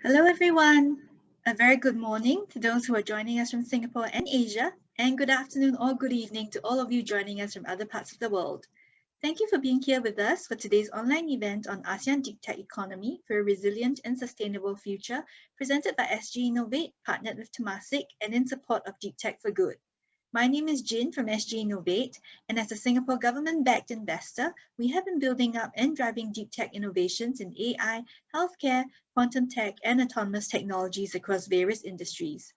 Hello, everyone. A very good morning to those who are joining us from Singapore and Asia, and good afternoon or good evening to all of you joining us from other parts of the world. Thank you for being here with us for today's online event on ASEAN Deep Tech Economy for a resilient and sustainable future, presented by SGInnovate, partnered with Temasek, and in support of Deep Tech for Good. My name is Jin from SGInnovate, and as a Singapore government-backed investor, we have been building up and driving deep tech innovations in AI, healthcare, quantum tech, and autonomous technologies across various industries.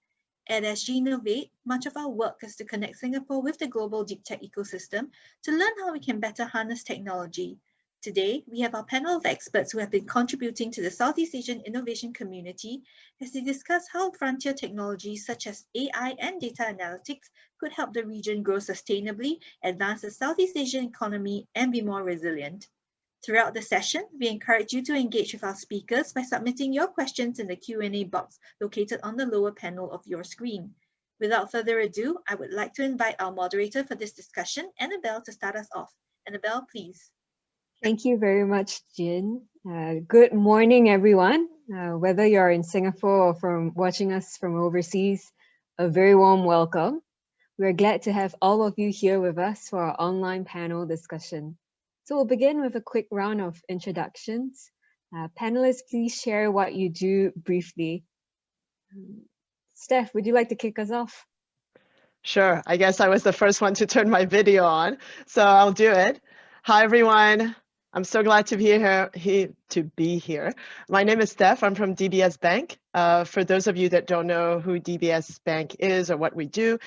At SGInnovate, much of our work is to connect Singapore with the global deep tech ecosystem to learn how we can better harness technology. Today, we have our panel of experts who have been contributing to the Southeast Asian innovation community as they discuss how frontier technologies such as AI and data analytics could help the region grow sustainably, advance the Southeast Asian economy, and be more resilient. Throughout the session, we encourage you to engage with our speakers by submitting your questions in the Q&A box located on the lower panel of your screen. Without further ado, I would like to invite our moderator for this discussion, Annabelle, to start us off. Annabelle, please. Thank you very much, Jin. Good morning, everyone. Whether you're in Singapore or watching us from overseas, a very warm welcome. We're glad to have all of you here with us for our online panel discussion. So we'll begin with a quick round of introductions. Panelists, please share what you do briefly. Steph, would you like to kick us off? Sure. I guess I was the first one to turn my video on, so I'll do it. Hi, everyone. I'm so glad to be here. My name is Steph. I'm from DBS Bank. For those of you that don't know who DBS Bank is or what we do,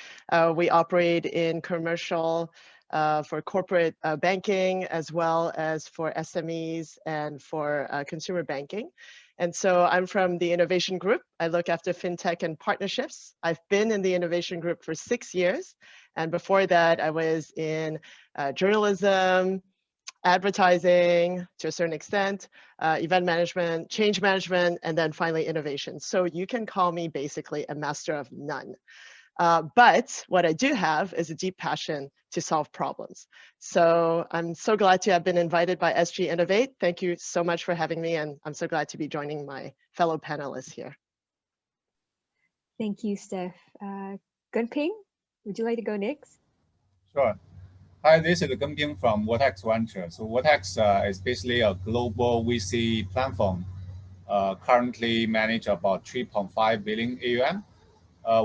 we operate in commercial for corporate banking, as well as for SMEs and for consumer banking. And so I'm from the innovation group. I look after fintech and partnerships. I've been in the innovation group for 6 years. And before that, I was in journalism, advertising to a certain extent, event management, change management, and then finally innovation. So you can call me basically a master of none. But what I do have is a deep passion to solve problems. So I'm so glad to have been invited by SGInnovate. Thank you so much for having me, and I'm so glad to be joining my fellow panelists here. Thank you, Steph. Gunping, would you like to go next? Sure. Hi, this is Gunping from Dtec Venture. So Dtec is basically a global VC platform, currently manage about 3.5 billion AUM.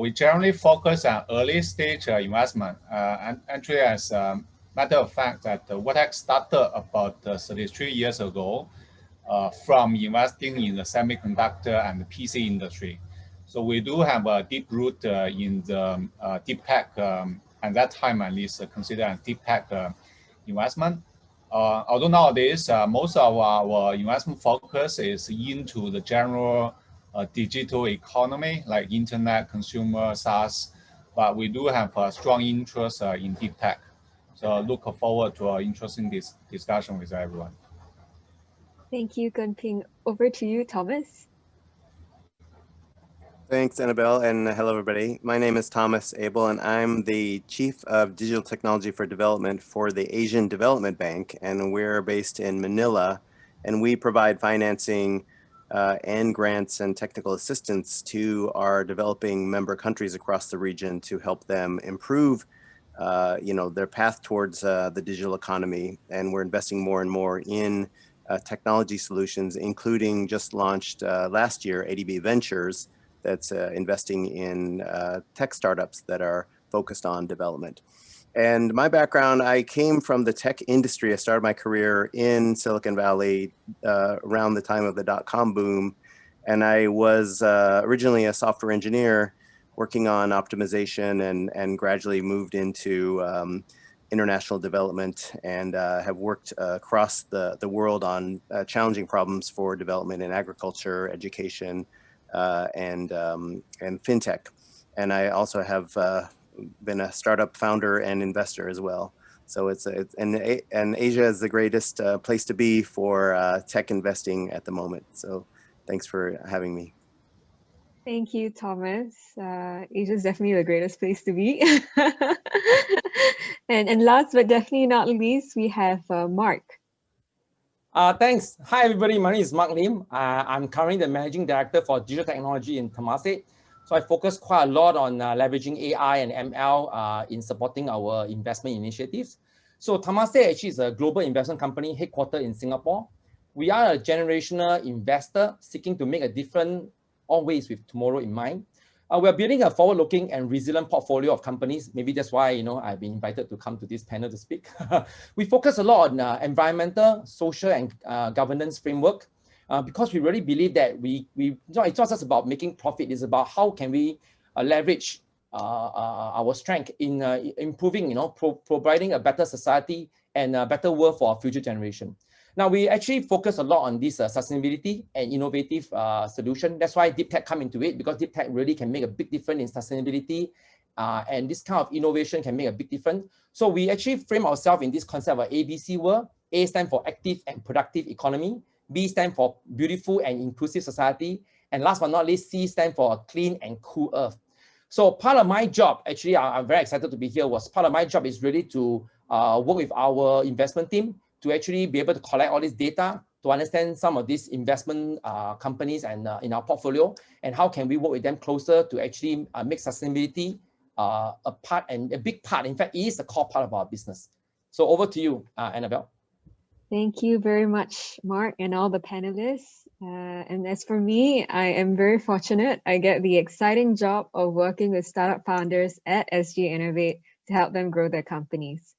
We generally focus on early stage investment. And actually, as a matter of fact, that Dtec started about 33 years ago from investing in the semiconductor and the PC industry. So we do have a deep root in the deep tech, at that time at least considered as deep tech investment. Although nowadays, most of our investment focus is into the general digital economy, like internet, consumer, SaaS, but we do have a strong interest in deep tech. So look forward to an interesting discussion with everyone. Thank you, Gunping. Over to you, Thomas. Thanks, Annabelle, and hello, everybody. My name is Thomas Abel, and I'm the Chief of Digital Technology for Development for the Asian Development Bank, and we're based in Manila, and we provide financing and grants and technical assistance to our developing member countries across the region to help them improve their path towards the digital economy. And we're investing more and more in technology solutions, including just launched last year, ADB Ventures, that's investing in tech startups that are focused on development. And my background, I came from the tech industry. I started my career in Silicon Valley around the time of the dot-com boom. And I was originally a software engineer working on optimization and gradually moved into international development and have worked across the world on challenging problems for development in agriculture, education, and fintech. And I also have been a startup founder and investor as well. So and Asia is the greatest place to be for tech investing at the moment. So thanks for having me. Thank you, Thomas. Asia is definitely the greatest place to be. and last but definitely not least, we have Mark. Thanks. Hi, everybody. My name is Mark Lim. I'm currently the Managing Director for Digital Technology in Temasek. So I focus quite a lot on leveraging AI and ML in supporting our investment initiatives. So Temasek actually is a global investment company headquartered in Singapore. We are a generational investor seeking to make a difference always with tomorrow in mind. We're building a forward-looking and resilient portfolio of companies. Maybe that's why I've been invited to come to this panel to speak. We focus a lot on environmental, social, and governance framework because we really believe that it's not just about making profit. It's about how can we leverage our strength in improving, providing a better society and a better world for our future generation. Now, we actually focus a lot on this sustainability and innovative solution. That's why Deep Tech come into it, because Deep Tech really can make a big difference in sustainability, and this kind of innovation can make a big difference. So we actually frame ourselves in this concept of ABC world. A stands for active and productive economy. B stands for beautiful and inclusive society. And last but not least, C stands for a clean and cool earth. So part of my job, actually, I'm very excited to be here, part of my job is really to work with our investment team to actually be able to collect all this data, to understand some of these investment companies and in our portfolio, and how can we work with them closer to actually make sustainability a part, and a big part. In fact, it is a core part of our business. So over to you, Annabelle. Thank you very much, Mark, and all the panelists. And as for me, I am very fortunate. I get the exciting job of working with startup founders at SGInnovate to help them grow their companies.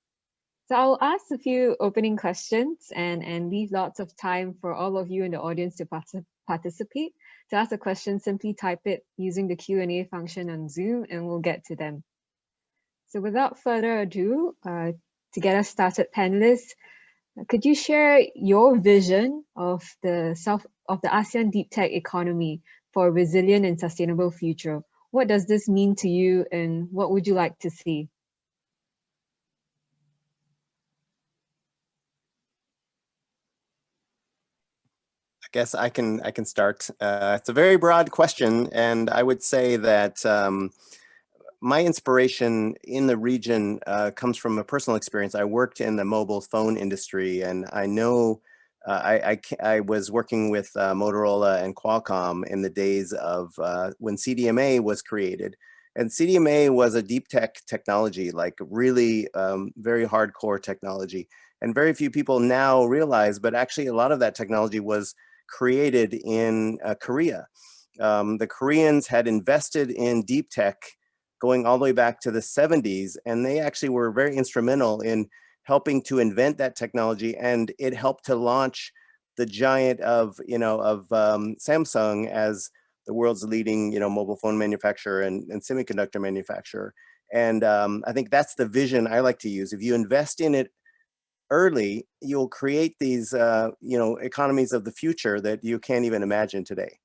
So I'll ask a few opening questions and leave lots of time for all of you in the audience to participate. To ask a question, simply type it using the Q&A function on Zoom and we'll get to them. So without further ado, to get us started, panelists, could you share your vision of the ASEAN Deep Tech Economy for a resilient and sustainable future? What does this mean to you and what would you like to see? I guess I can start. It's a very broad question, and I would say that my inspiration in the region comes from a personal experience. I worked in the mobile phone industry, and I know I was working with Motorola and Qualcomm in the days of when CDMA was created. And CDMA was a deep tech technology, like really very hardcore technology. And very few people now realize, but actually a lot of that technology was created in Korea. The Koreans had invested in deep tech going all the way back to the 70s, and they actually were very instrumental in helping to invent that technology, and it helped to launch the giant of Samsung as the world's leading mobile phone manufacturer and semiconductor manufacturer. And I think that's the vision I like to use. If you invest in it early, you'll create these economies of the future that you can't even imagine today.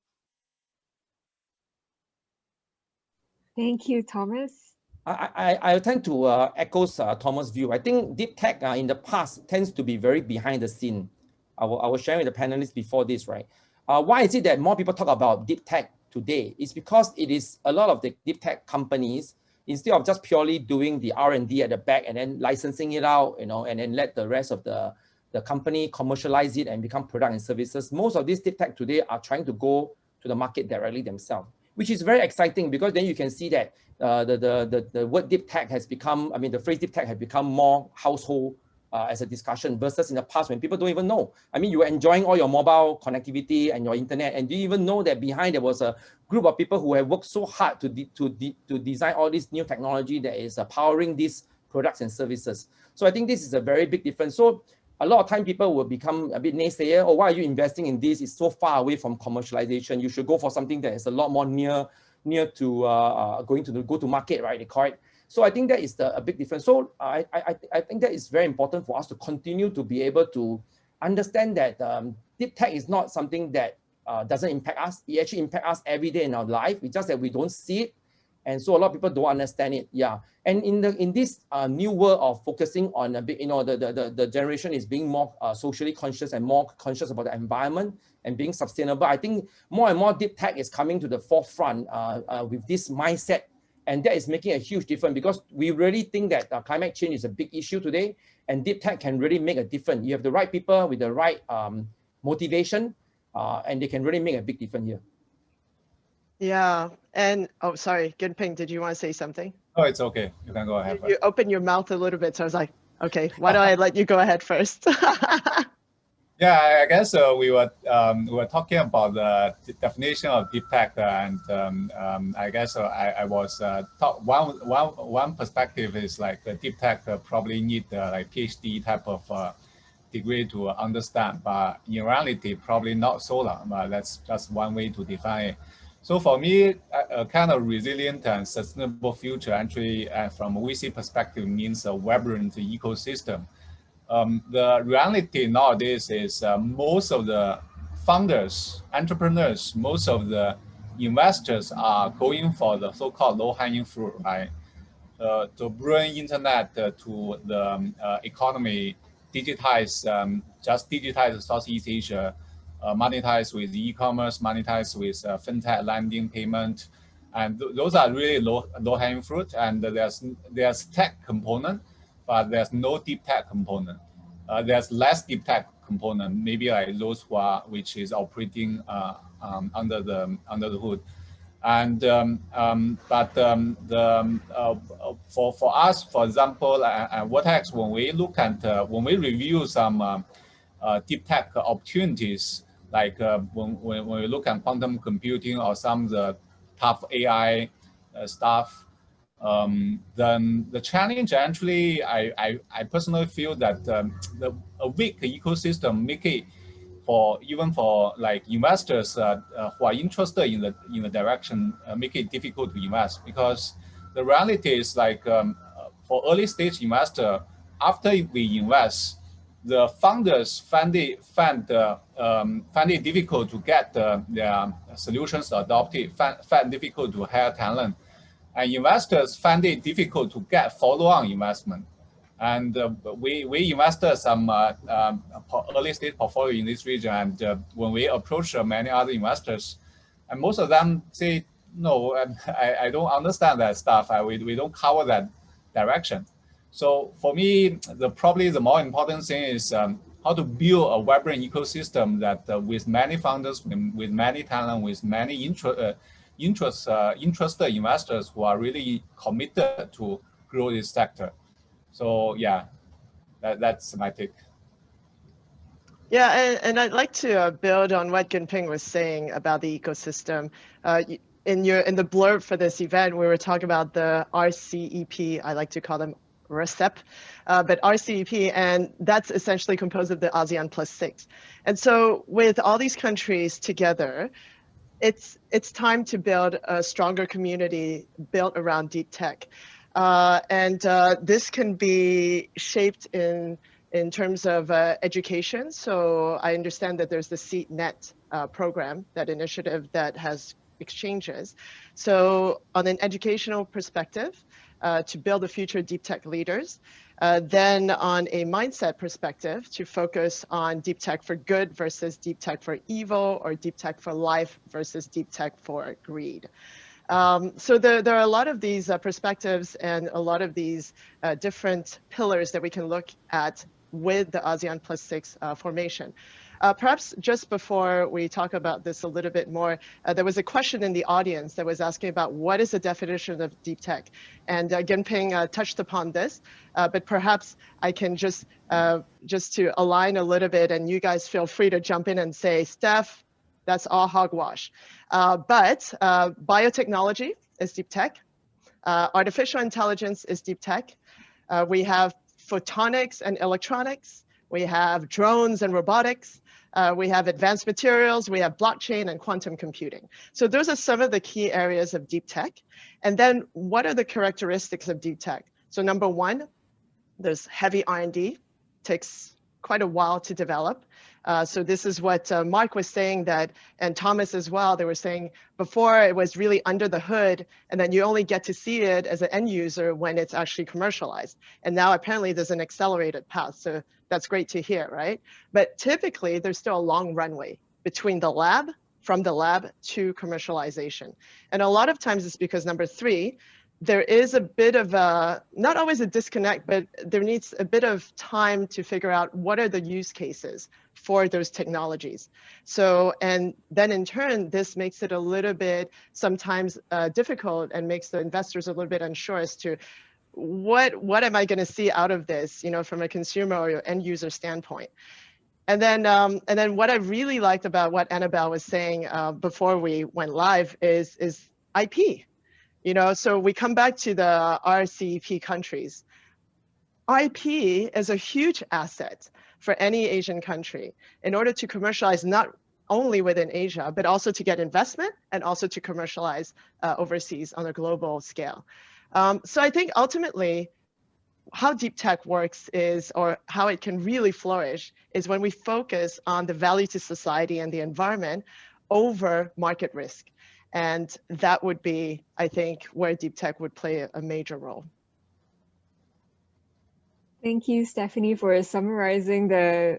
Thank you, Thomas. I tend to echo Thomas' view. I think deep tech in the past tends to be very behind the scene. I was sharing with the panelists before this, right? Why is it that more people talk about deep tech today? It's because it is a lot of the deep tech companies, instead of just purely doing the R&D at the back and then licensing it out, and then let the rest of the company commercialize it and become product and services. Most of these deep tech today are trying to go to the market directly themselves, which is very exciting, because then you can see that the word deep tech has become, the phrase deep tech has become more household as a discussion versus in the past when people don't even know. You were enjoying all your mobile connectivity and your internet, and do you even know that behind there was a group of people who have worked so hard to design all this new technology that is powering these products and services. So I think this is a very big difference. So a lot of time people will become a bit naysayer. Oh, why are you investing in this? It's so far away from commercialization. You should go for something that is a lot more near to go to market, right? They call it. So I think that is a big difference. So I think that is very important for us to continue to be able to understand that deep tech is not something that doesn't impact us. It actually impacts us every day in our life. It's just that we don't see it. And so a lot of people don't understand it. Yeah. And in this new world of focusing on a bit, the generation is being more socially conscious and more conscious about the environment and being sustainable. I think more and more deep tech is coming to the forefront with this mindset And that is making a huge difference because we really think that climate change is a big issue today, and deep tech can really make a difference. You have the right people with the right motivation, and they can really make a big difference here. Yeah, and oh, sorry, Ginping, did you want to say something? Oh, it's okay. You can go ahead. You opened your mouth a little bit, so I was like, okay, why don't I let you go ahead first? Yeah, I guess we were talking about the definition of deep tech, and I guess I was one perspective is like deep tech probably need like PhD type of degree to understand, but in reality probably not so long. But that's just one way to define it. So for me, a kind of resilient and sustainable future actually, from a VC perspective, means a vibrant ecosystem. The reality nowadays is most of the founders, entrepreneurs, most of the investors are going for the so-called low-hanging fruit, right? To bring internet to the economy, just digitize Southeast Asia, monetize with e-commerce, monetize with fintech lending payment, and those are really low-hanging fruit. And there's tech component, but there's no deep tech component. There's less deep tech component, maybe like those which is operating under the hood. And for us, for example, at Dtec, when we review some deep tech opportunities, like when we look at quantum computing or some of the tough AI stuff, then the challenge actually, I personally feel that a weak ecosystem make it even for like investors who are interested in the direction, make it difficult to invest, because the reality is like for early stage investor, after we invest, the founders find it difficult to get their solutions adopted, find difficult to hire talent, and investors find it difficult to get follow-on investment. And we invested some early stage portfolio in this region, and when we approach many other investors, and most of them say, no, I don't understand that stuff. We don't cover that direction. So for me, probably the more important thing is how to build a vibrant ecosystem that with many founders, with many talent, with many interested investors who are really committed to grow this sector. So yeah, that's my take. Yeah, and I'd like to build on what Ginping was saying about the ecosystem. In the blurb for this event, we were talking about the RCEP. I like to call them RCEP, but RCEP, and that's essentially composed of the ASEAN +6. And so with all these countries together, it's time to build a stronger community built around deep tech. And this can be shaped in terms of education. So I understand that there's the SeedNet program, that initiative that has exchanges. So on an educational perspective, to build the future deep tech leaders, then on a mindset perspective, to focus on deep tech for good versus deep tech for evil, or deep tech for life versus deep tech for greed. So there are a lot of these perspectives and a lot of these different pillars that we can look at with the ASEAN +6 formation. Perhaps just before we talk about this a little bit more, there was a question in the audience that was asking about what is the definition of deep tech, and Ginping touched upon this, but perhaps I can just to align a little bit, and you guys feel free to jump in and say, Steph, that's all hogwash. But biotechnology is deep tech. Artificial intelligence is deep tech. We have photonics and electronics. We have drones and robotics. We have advanced materials. We have blockchain and quantum computing. So those are some of the key areas of deep tech. And then what are the characteristics of deep tech? So number one, there's heavy R&D. Takes quite a while to develop. So this is what Mark was saying, that, and Thomas as well, they were saying before it was really under the hood, and then you only get to see it as an end user when it's actually commercialized. And now apparently there's an accelerated path. So that's great to hear, right? But typically there's still a long runway between the lab, from the lab to commercialization. And a lot of times it's because number three, there is a bit of a, not always a disconnect, but there needs a bit of time to figure out what are the use cases for those technologies. So, and then in turn, this makes it a little bit sometimes difficult and makes the investors a little bit unsure as to what am I going to see out of this, you know, from a consumer or end user standpoint. And then what I really liked about what Annabelle was saying before we went live is IP. You know, so we come back to the RCEP countries. IP is a huge asset for any Asian country in order to commercialize not only within Asia, but also to get investment and also to commercialize overseas on a global scale. So I think ultimately, how deep tech works is, or how it can really flourish, is when we focus on the value to society and the environment over market risk. And that would be, I think, where deep tech would play a major role. Thank you, Stephanie, for summarizing the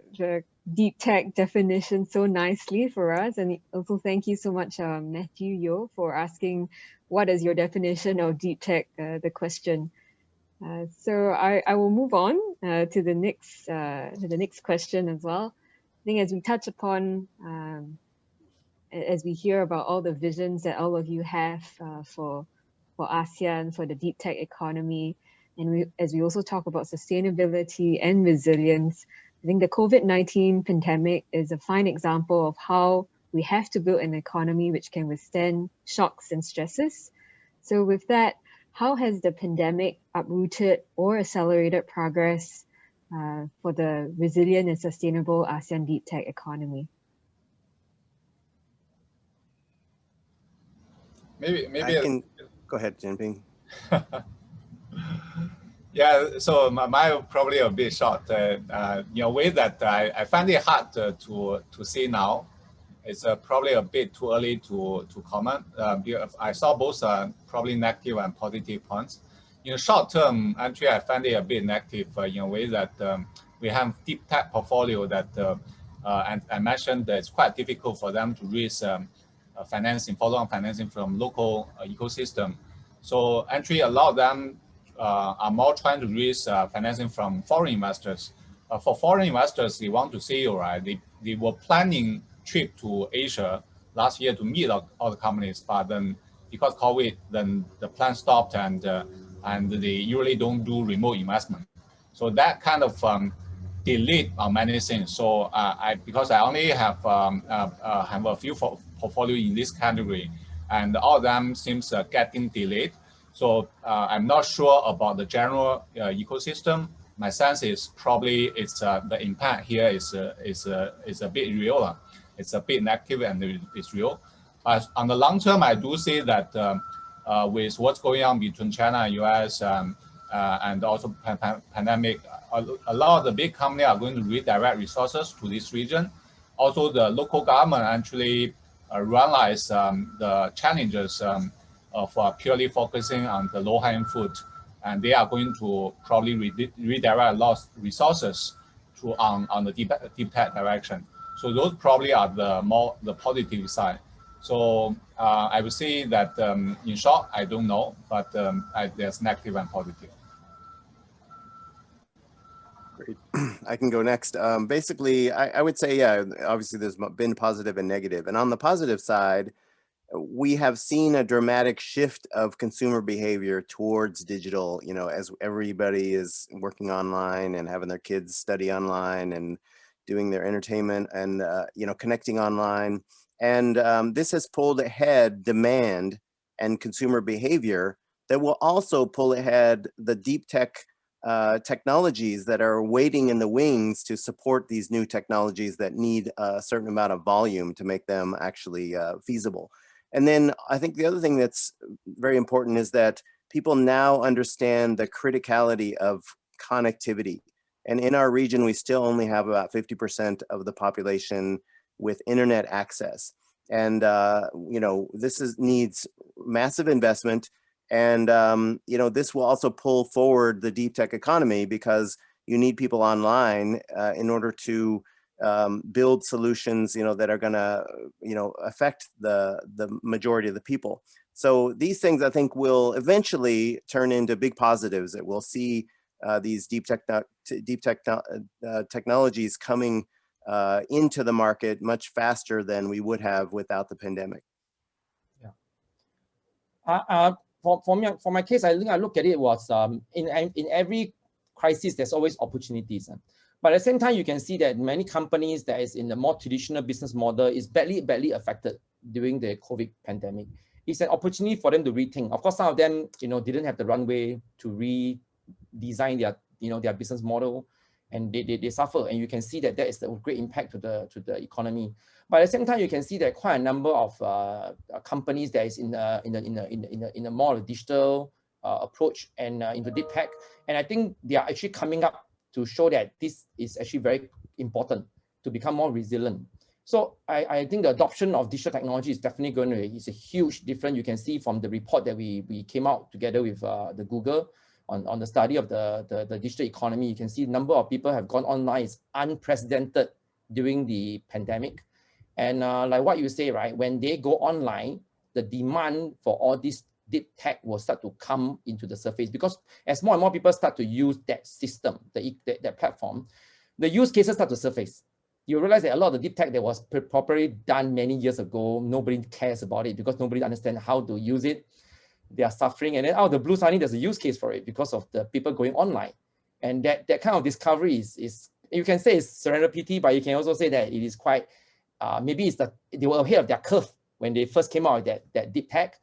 deep tech definition so nicely for us. And also thank you so much, Matthew Yo, for asking what is your definition of deep tech, the question. So I will move on to the next question as well. I think as we touch upon, as we hear about all the visions that all of you have for ASEAN, for the deep tech economy, and as we also talk about sustainability and resilience, I think the COVID-19 pandemic is a fine example of how we have to build an economy which can withstand shocks and stresses. So with that, how has the pandemic uprooted or accelerated progress for the resilient and sustainable ASEAN deep tech economy? Maybe I can go ahead, Jinping. Yeah, so mine probably a bit short. In a way that I find it hard to see now. It's probably a bit too early to comment. I saw both probably negative and positive points. In the short term, actually, I find it a bit negative in a way that we have deep tech portfolio that, and I mentioned that it's quite difficult for them to raise financing, follow-on financing from local ecosystem. So actually, a lot of them are more trying to raise financing from foreign investors. For foreign investors, they want to see, all right, they were planning trip to Asia last year to meet all the companies, but then because COVID, then the plan stopped and they usually don't do remote investment. So that kind of delayed many things. So because I only have a few portfolio in this category, and all of them seems getting delayed. So I'm not sure about the general ecosystem. My sense is probably it's the impact here is a bit real. It's a bit negative and it's real. But on the long term, I do see that with what's going on between China and US and also pandemic, a lot of the big companies are going to redirect resources to this region. Also, the local government actually realize the challenges of purely focusing on the low-hanging fruit, and they are going to probably redirect a lot of resources to on the deep tech direction. So those probably are the positive side. So I would say that in short, I don't know, but there's negative and positive. Great. I can go next. Basically, I would say, yeah, obviously there's been positive and negative. And on the positive side, we have seen a dramatic shift of consumer behavior towards digital, you know, as everybody is working online and having their kids study online and doing their entertainment and, you know, connecting online. And this has pulled ahead demand and consumer behavior that will also pull ahead the deep tech technologies that are waiting in the wings to support these new technologies that need a certain amount of volume to make them actually feasible. And then I think the other thing that's very important is that people now understand the criticality of connectivity. And in our region, we still only have about 50% of the population with internet access. And, you know, this needs massive investment. And, you know, this will also pull forward the deep tech economy because you need people online in order to build solutions, that are going to, affect the majority of the people. So these things, I think, will eventually turn into big positives that we'll see these deep tech technologies coming into the market much faster than we would have without the pandemic. Yeah. For my case, I think I look at it was in every crisis there's always opportunities. But at the same time, you can see that many companies that is in the more traditional business model is badly affected during the COVID pandemic. It's an opportunity for them to rethink. Of course, some of them, didn't have the runway to redesign their business model, and they suffer. And you can see that is a great impact to the economy. But at the same time, you can see that quite a number of companies that is in a more digital approach and into deep tech. And I think they are actually coming up to show that this is actually very important to become more resilient. So I think the adoption of digital technology is definitely it's a huge difference. You can see from the report that we came out together with the Google on the study of the digital economy. You can see the number of people have gone online is unprecedented during the pandemic. And like what you say, right, when they go online, the demand for all this deep tech will start to come into the surface, because as more and more people start to use that system, that platform, the use cases start to surface. You realize that a lot of the deep tech that was properly done many years ago, nobody cares about it because nobody understands how to use it. They are suffering, and then out of the blue, suddenly there's a use case for it because of the people going online. And that kind of discovery is you can say it's serendipity, but you can also say that it is quite, maybe it's they were ahead of their curve when they first came out with that deep tech,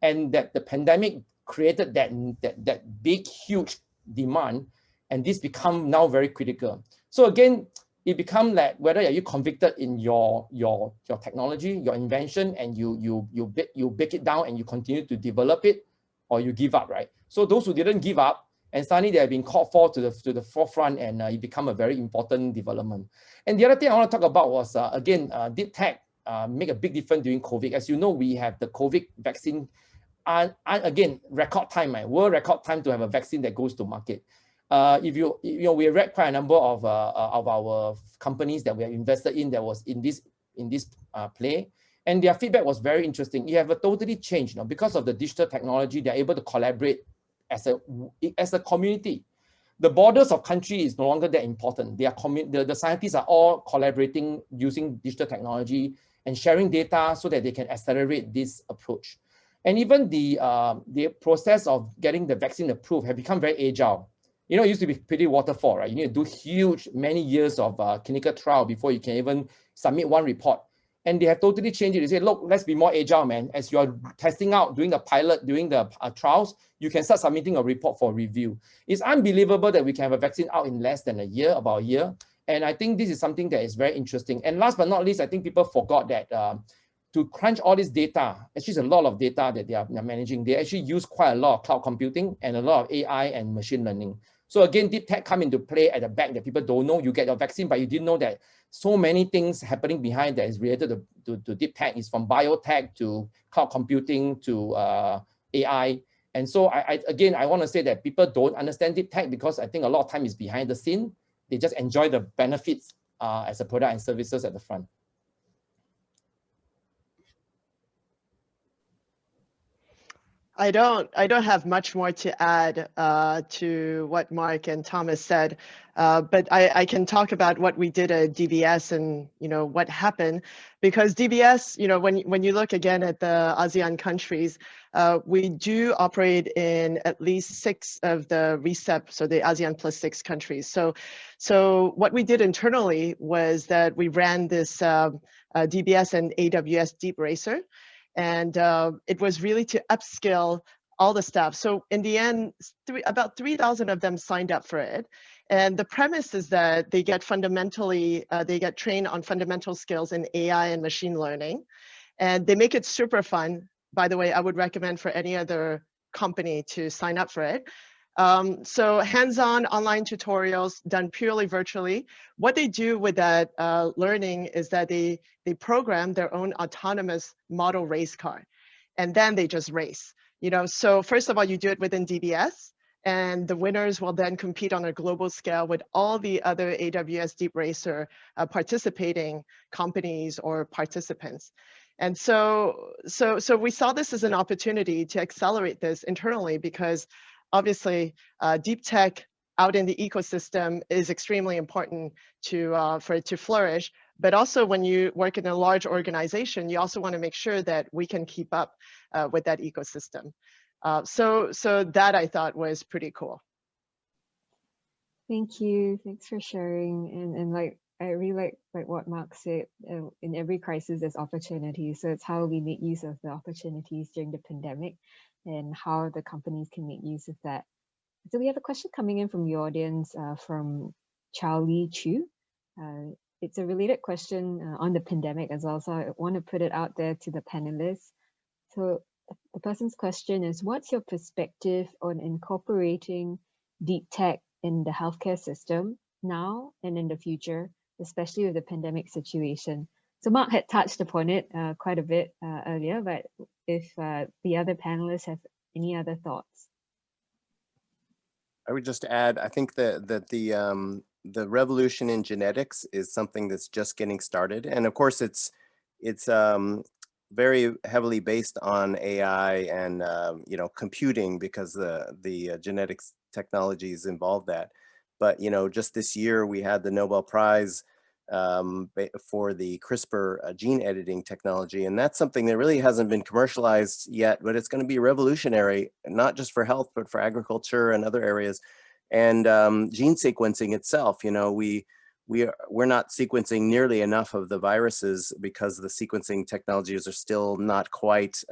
and that the pandemic created that big, huge demand, and this become now very critical. So again, it becomes like whether are you convicted in your technology, your invention, and you break it down and you continue to develop it, or you give up, right? So those who didn't give up, and suddenly they have been called for to the forefront, and it become a very important development. And the other thing I want to talk about was again, deep tech make a big difference during COVID. As you know, we have the COVID vaccine, and again, record time, world record time to have a vaccine that goes to market. We read quite a number of our companies that we have invested in that was in this play, and their feedback was very interesting. You have a totally changed, because of the digital technology. They're able to collaborate as a community. The borders of country is no longer that important. The scientists are all collaborating using digital technology and sharing data so that they can accelerate this approach. And even the process of getting the vaccine approved have become very agile. It used to be pretty waterfall, right? You need to do many years of clinical trial before you can even submit one report. And they have totally changed it. They say, look, let's be more agile, man. As you're testing out, doing the pilot, doing the trials, you can start submitting a report for review. It's unbelievable that we can have a vaccine out in less than about a year. And I think this is something that is very interesting. And last but not least, I think people forgot that to crunch all this data, actually a lot of data that they are managing, they actually use quite a lot of cloud computing and a lot of AI and machine learning. So again, deep tech come into play at the back that people don't know. You get your vaccine, but you didn't know that so many things happening behind that is related to deep tech. Is from biotech to cloud computing to AI. And so I want to say that people don't understand deep tech because I think a lot of time is behind the scene. They just enjoy the benefits as a product and services at the front. I don't have much more to add to what Mark and Thomas said, but I can talk about what we did at DBS and what happened, because DBS, when you look again at the ASEAN countries, we do operate in at least 6 of the RCEP, so the ASEAN plus 6 countries. So what we did internally was that we ran this DBS and AWS Deep Racer. And it was really to upskill all the staff. So in the end, about 3,000 of them signed up for it. And the premise is that they get trained on fundamental skills in AI and machine learning. And they make it super fun. By the way, I would recommend for any other company to sign up for it. So hands-on online tutorials done purely virtually. What they do with that learning is that they program their own autonomous model race car, and then they just race. So first of all, you do it within DBS, And the winners will then compete on a global scale with all the other AWS Deep Racer participating companies or participants. And so we saw this as an opportunity to accelerate this internally, because obviously deep tech out in the ecosystem is extremely important for it to flourish. But also when you work in a large organization, you also want to make sure that we can keep up with that ecosystem. So that I thought was pretty cool. Thank you. Thanks for sharing. And like, I really like what Mark said, in every crisis there's opportunities. So it's how we make use of the opportunities during the pandemic and how the companies can make use of that. So we have a question coming in from the audience from Charlie Chu. It's a related question on the pandemic as well. So I want to put it out there to the panelists. So the person's question is, what's your perspective on incorporating deep tech in the healthcare system now and in the future, especially with the pandemic situation? So Mark had touched upon it quite a bit earlier, but if the other panelists have any other thoughts. I would just add, I think that the revolution in genetics is something that's just getting started, and of course it's very heavily based on AI and computing, because the genetics technologies involve that. But just this year we had the Nobel Prize for the CRISPR gene editing technology, and that's something that really hasn't been commercialized yet, but it's going to be revolutionary, not just for health but for agriculture and other areas. And gene sequencing itself, we're not sequencing nearly enough of the viruses because the sequencing technologies are still not quite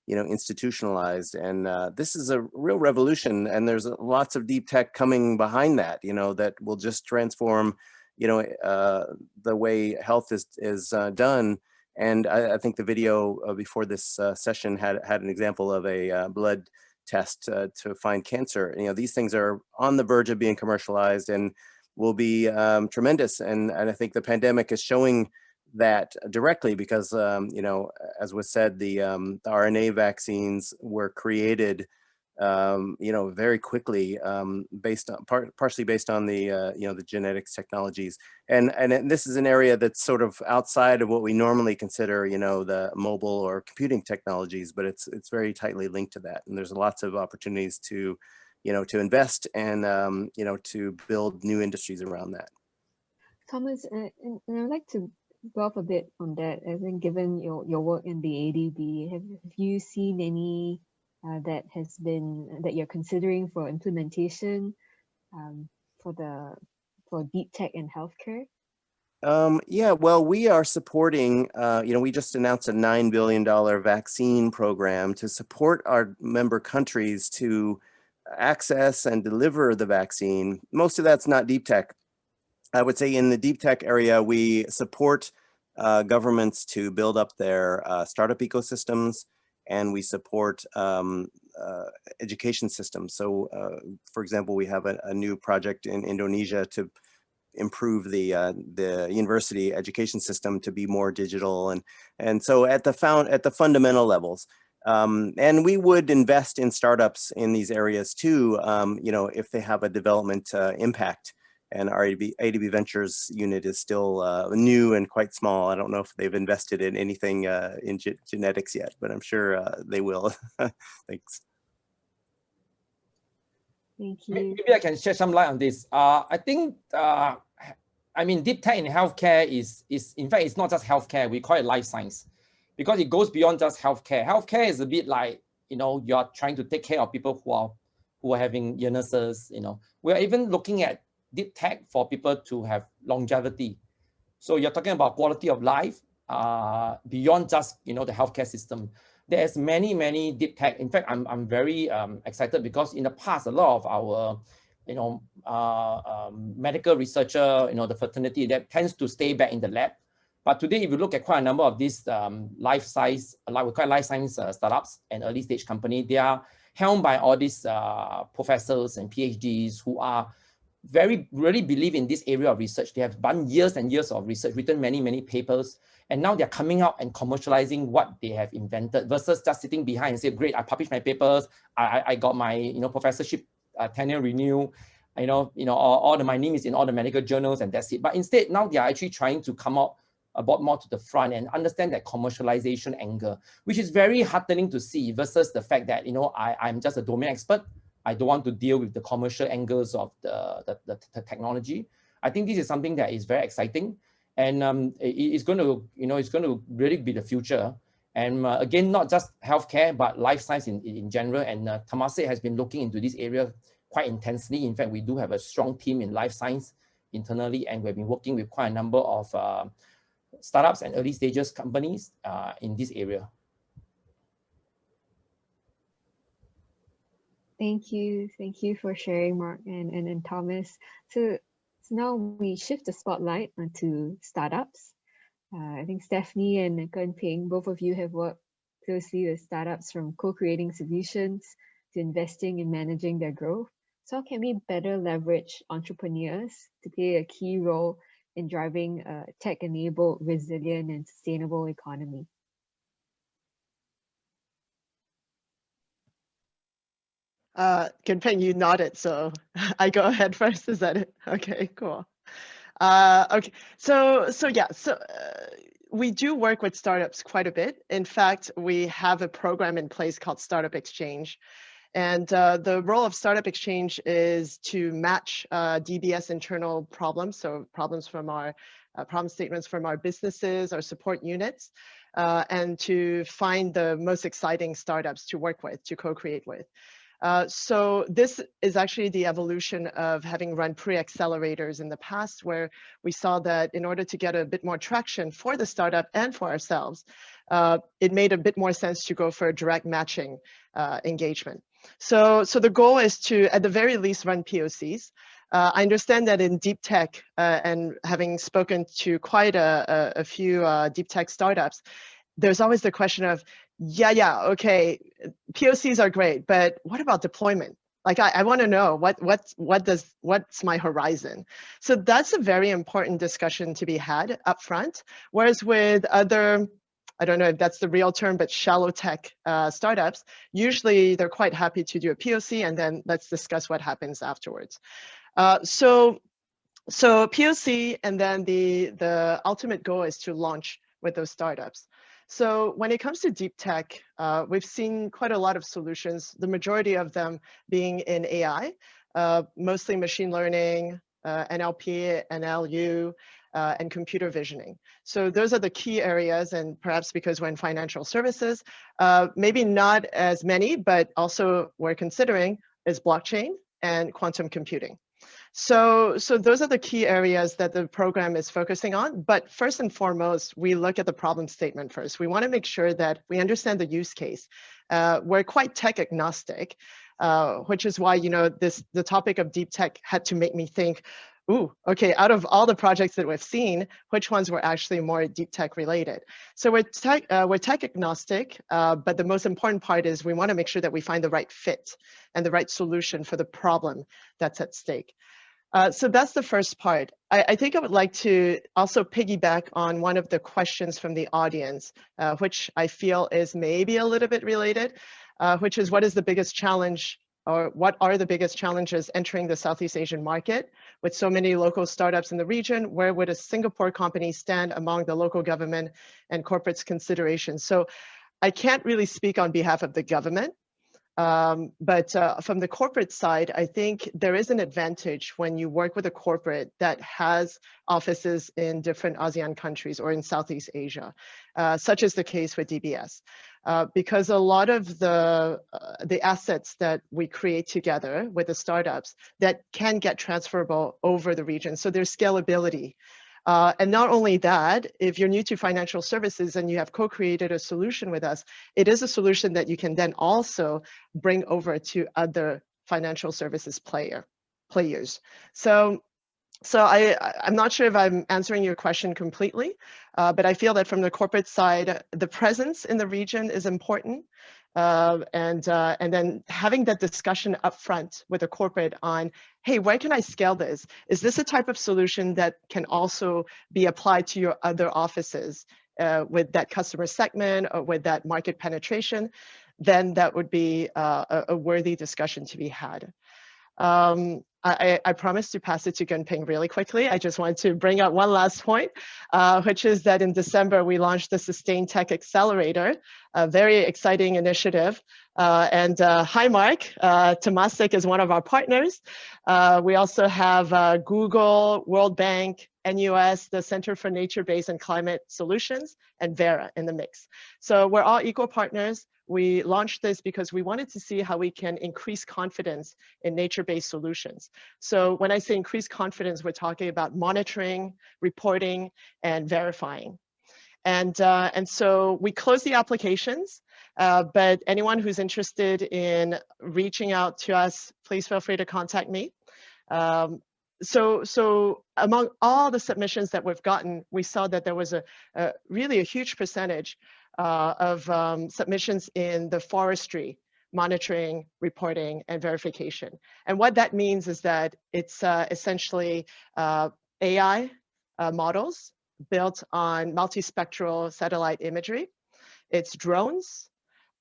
institutionalized. And this is a real revolution, and there's lots of deep tech coming behind that, that will just transform the way health is done. And I think the video before this session had an example of a blood test to find cancer. These things are on the verge of being commercialized and will be tremendous. And I think the pandemic is showing that directly, because as was said, the RNA vaccines were created very quickly, partially based on the the genetics technologies, and this is an area that's sort of outside of what we normally consider the mobile or computing technologies, but it's very tightly linked to that, and there's lots of opportunities to to invest and to build new industries around that. Thomas, and I'd like to go off a bit on that. I think given your work in the ADB, have you seen any that you're considering for implementation for deep tech in healthcare? Yeah, well, we are supporting, we just announced a $9 billion vaccine program to support our member countries to access and deliver the vaccine. Most of that's not deep tech. I would say in the deep tech area, we support governments to build up their startup ecosystems, and we support education systems. So, for example, we have a new project in Indonesia to improve the university education system to be more digital, and so at the fundamental levels. And we would invest in startups in these areas too, if they have a development impact. And our ADB Ventures unit is still new and quite small. I don't know if they've invested in anything in genetics yet, but I'm sure they will. Thanks. Thank you. Maybe I can shed some light on this. I think, deep tech in healthcare is in fact, it's not just healthcare. We call it life science, because it goes beyond just healthcare. Healthcare is a bit like, you're trying to take care of people who are having illnesses. We're even looking at deep tech for people to have longevity. So you're talking about quality of life beyond just the healthcare system. There's many deep tech. In fact, I'm very excited, because in the past, a lot of our medical researcher, the fraternity, that tends to stay back in the lab. But today, if you look at quite a number of these life science startups and early stage company, they are helmed by all these professors and PhDs who are really believe in this area of research. They have done years and years of research, written many papers, and now they're coming out and commercializing what they have invented, versus just sitting behind and say, great, I published my papers, I got my professorship tenure renew, all my name is in all the medical journals and that's it. But instead, now they are actually trying to come out about more to the front and understand that commercialization angle, which is very heartening to see versus the fact that, I'm just a domain expert. I don't want to deal with the commercial angles of the technology. I think this is something that is very exciting, and it's going to really be the future. And again, not just healthcare, but life science in general. And Temasek has been looking into this area quite intensely. In fact, we do have a strong team in life science internally, and we've been working with quite a number of startups and early stages companies in this area. Thank you for sharing, Mark and Thomas. So now we shift the spotlight onto startups. I think Stephanie and Ken Ping, both of you have worked closely with startups, from co-creating solutions to investing in managing their growth. So how can we better leverage entrepreneurs to play a key role in driving a tech-enabled, resilient, and sustainable economy? Ken Ping, you nodded, so I go ahead first. Is that it? Okay, cool. Okay, so we do work with startups quite a bit. In fact, we have a program in place called Startup Exchange. And the role of Startup Exchange is to match DBS internal problems, so problems from our problem statements from our businesses, our support units, and to find the most exciting startups to work with, to co-create with. So this is actually the evolution of having run pre-accelerators in the past, where we saw that in order to get a bit more traction for the startup and for ourselves, it made a bit more sense to go for a direct matching engagement. So the goal is to, at the very least, run POCs. I understand that in deep tech, and having spoken to quite a few deep tech startups, there's always the question of, okay, POCs are great, but what about deployment? Like, I want to know what's my horizon. So that's a very important discussion to be had up front. Whereas with other, I don't know if that's the real term, but shallow tech startups, usually they're quite happy to do a POC and then let's discuss what happens afterwards. So POC, and then the ultimate goal is to launch with those startups. So when it comes to deep tech, we've seen quite a lot of solutions, the majority of them being in AI, mostly machine learning, NLP, NLU, and computer visioning. So those are the key areas, and perhaps because we're in financial services, maybe not as many, but also we're considering is blockchain and quantum computing. So those are the key areas that the program is focusing on. But first and foremost, we look at the problem statement first. We want to make sure that we understand the use case. We're quite tech agnostic, which is why, the topic of deep tech had to make me think, ooh, okay, out of all the projects that we've seen, which ones were actually more deep tech related? So we're tech agnostic, but the most important part is we want to make sure that we find the right fit and the right solution for the problem that's at stake. So that's the first part. I think I would like to also piggyback on one of the questions from the audience, which I feel is maybe a little bit related, which is, what is the biggest challenge, or what are the biggest challenges entering the Southeast Asian market with so many local startups in the region? Where would a Singapore company stand among the local government and corporates' considerations? So I can't really speak on behalf of the government. But from the corporate side, I think there is an advantage when you work with a corporate that has offices in different ASEAN countries or in Southeast Asia, such as the case with DBS, because a lot of the assets that we create together with the startups that can get transferable over the region. So there's scalability. And not only that, if you're new to financial services and you have co-created a solution with us, it is a solution that you can then also bring over to other financial services players. So I'm not sure if I'm answering your question completely, but I feel that from the corporate side, the presence in the region is important. And then having that discussion up front with a corporate on, hey, where can I scale this? Is this a type of solution that can also be applied to your other offices with that customer segment or with that market penetration? Then that would be a worthy discussion to be had. I promised to pass it to Gunping really quickly. I just wanted to bring up one last point, which is that in December, we launched the Tech Accelerator, a very exciting initiative. Hi, Mark. Temasek is one of our partners. We also have Google, World Bank, NUS, the Center for Nature-Based and Climate Solutions, and Vera in the mix. So we're all equal partners. We launched this because we wanted to see how we can increase confidence in nature-based solutions. So when I say increase confidence, we're talking about monitoring, reporting, and verifying. And so we closed the applications, but anyone who's interested in reaching out to us, please feel free to contact me. So among all the submissions that we've gotten, we saw that there was really a huge percentage of submissions in the forestry, monitoring, reporting, and verification. And what that means is that it's essentially AI models built on multispectral satellite imagery, it's drones,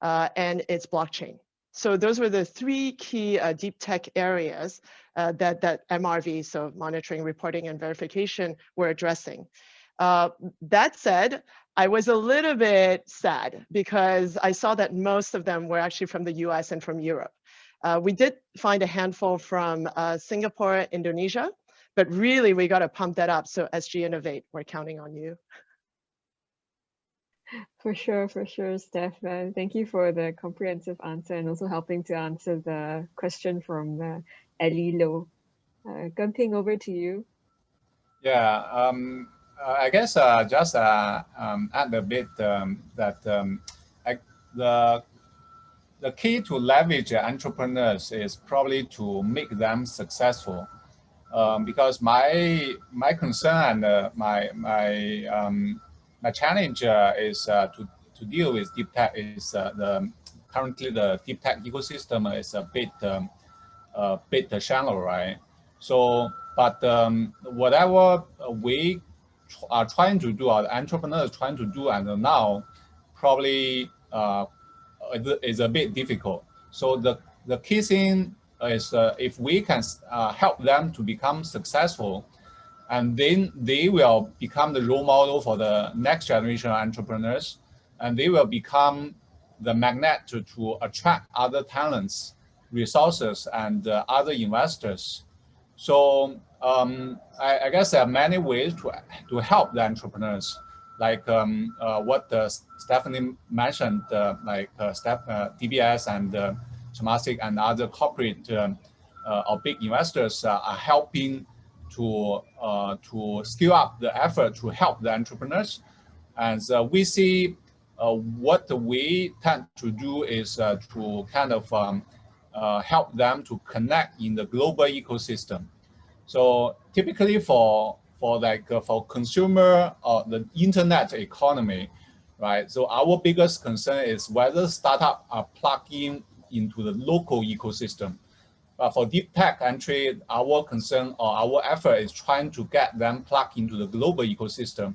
and it's blockchain. So those were the three key deep tech areas that MRV, so monitoring, reporting, and verification, were addressing. That said, I was a little bit sad because I saw that most of them were actually from the US and from Europe. We did find a handful from Singapore, Indonesia, but really we got to pump that up. So SGInnovate, we're counting on you. For sure, Steph. Thank you for the comprehensive answer and also helping to answer the question from Ellie Low. Gunping, over to you. Yeah, I guess just add a bit that the key to leverage entrepreneurs is probably to make them successful. Because my concern and my challenge is to deal with deep tech is currently the deep tech ecosystem is a bit shallow, right? So, but whatever we are trying to do, our entrepreneurs trying to do, and now probably is a bit difficult. So the key thing is if we can help them to become successful, and then they will become the role model for the next generation of entrepreneurs, and they will become the magnet to attract other talents, resources, and other investors. So I guess there are many ways to help the entrepreneurs, like what Stephanie mentioned, like DBS and Temasek and other corporate or big investors are helping to scale up the effort to help the entrepreneurs. And we see what we tend to do is to kind of help them to connect in the global ecosystem. So typically for consumer or the internet economy, right? So our biggest concern is whether startups are plugged into the local ecosystem. But for deep tech entry, our concern or our effort is trying to get them plugged into the global ecosystem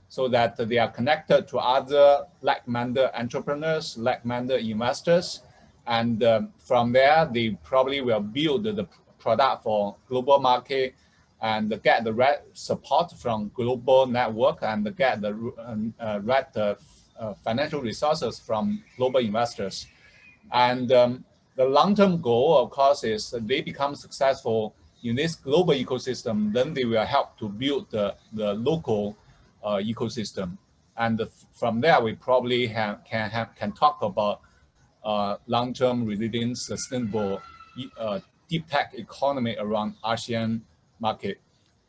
so that they are connected to other like-minded entrepreneurs, like-minded investors. And from there, they probably will build the product for global market and get the right support from global network and get the right financial resources from global investors. And the long-term goal, of course, is they become successful in this global ecosystem, then they will help to build the local ecosystem. And from there, we probably can talk about long-term resilient, sustainable deep tech economy around ASEAN market.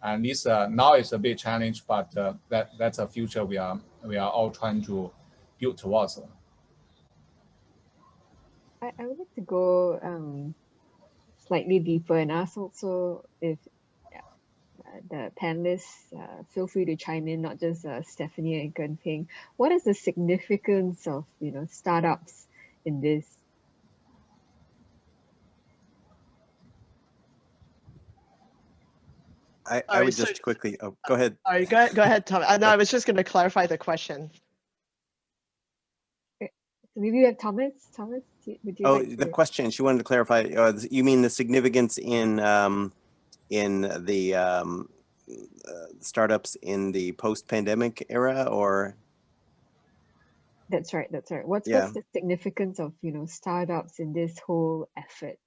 And this now is a big challenge, but that's a future we are all trying to build towards. I would like to go slightly deeper and ask also if the panelists feel free to chime in, not just Stephanie and Gunping. What is the significance of startups in this? I would just quickly, oh, go ahead. All right, go ahead, Tom. No, I was just going to clarify the question. So maybe we have Thomas. Thomas, would you Oh, like to? the question, she wanted to clarify, you mean the significance in the startups in the post-pandemic era, or? That's right. That's right. What's Yeah. the significance of, you know, startups in this whole effort?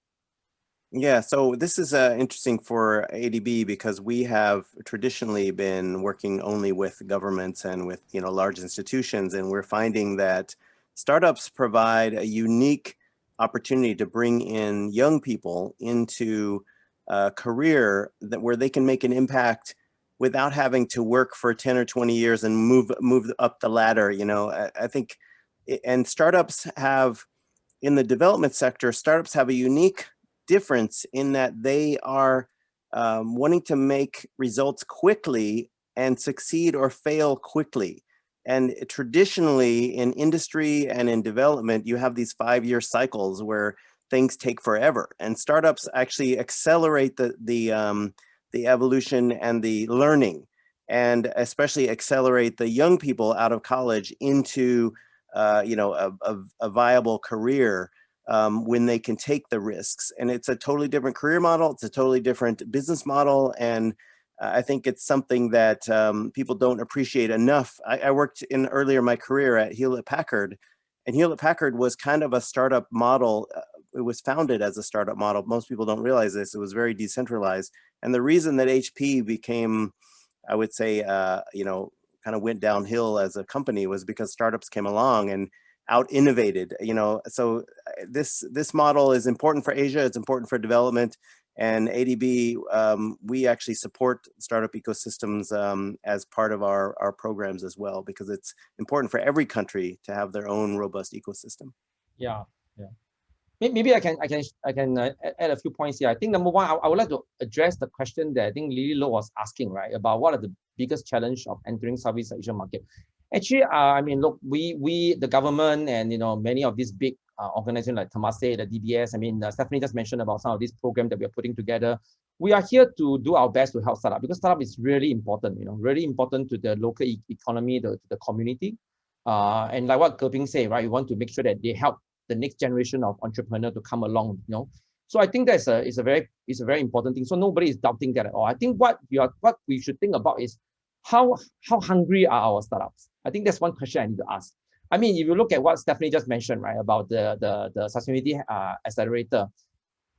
Yeah, so this is interesting for ADB because we have traditionally been working only with governments and with, you know, large institutions, and we're finding that startups provide a unique opportunity to bring in young people into a career where they can make an impact without having to work for 10 or 20 years and move up the ladder. You know, I think, and startups have, in the development sector, startups have a unique difference in that they are wanting to make results quickly and succeed or fail quickly. And traditionally in industry and in development, you have these 5-year cycles where things take forever, and startups actually accelerate the evolution and the learning, and especially accelerate the young people out of college into you know, a viable career when they can take the risks. And it's a totally different career model. It's a totally different business model. And I think it's something that people don't appreciate enough. I worked in earlier in my career at Hewlett-Packard, and Hewlett-Packard was kind of a startup model. It was founded as a startup model. Most people don't realize this. It was very decentralized. And the reason that HP became, I would say, you know, kind of went downhill as a company was because startups came along and out innovated, you know. So this model is important for Asia. It's important for development, and ADB, we actually support startup ecosystems as part of our programs as well, because it's important for every country to have their own robust ecosystem. Yeah, yeah. Maybe I can add a few points here. I think number one, I would like to address the question that I think Lily Low was asking, right, about what are the biggest challenge of entering Southeast Asian market. Actually, I mean, look, we the government and, you know, many of these big organizations like Temasek, the DBS. I mean, Stephanie just mentioned about some of these programs that we are putting together. We are here to do our best to help startup, because startup is really important, you know, really important to the local economy, to the community. And like what Gerping said, right, we want to make sure that they help the next generation of entrepreneurs to come along, you know. So I think that's a very important thing. So nobody is doubting that at all. I think what we should think about is how hungry are our startups? I think that's one question I need to ask. I mean, if you look at what Stephanie just mentioned, right, about the sustainability accelerator,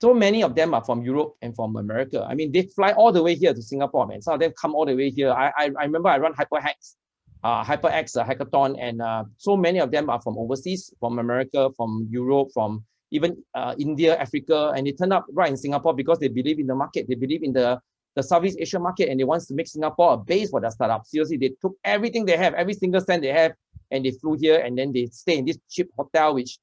so many of them are from Europe and from America. I mean, they fly all the way here to Singapore, man. Some of them come all the way here. I remember I run HyperX hackathon, and so many of them are from overseas, from America, from Europe, from even India, Africa, and they turn up right in Singapore because they believe in the market, they believe in the Southeast Asian market, and they want to make Singapore a base for their startup. Seriously, they took everything they have, every single cent they have, and they flew here, and then they stay in this cheap hotel, which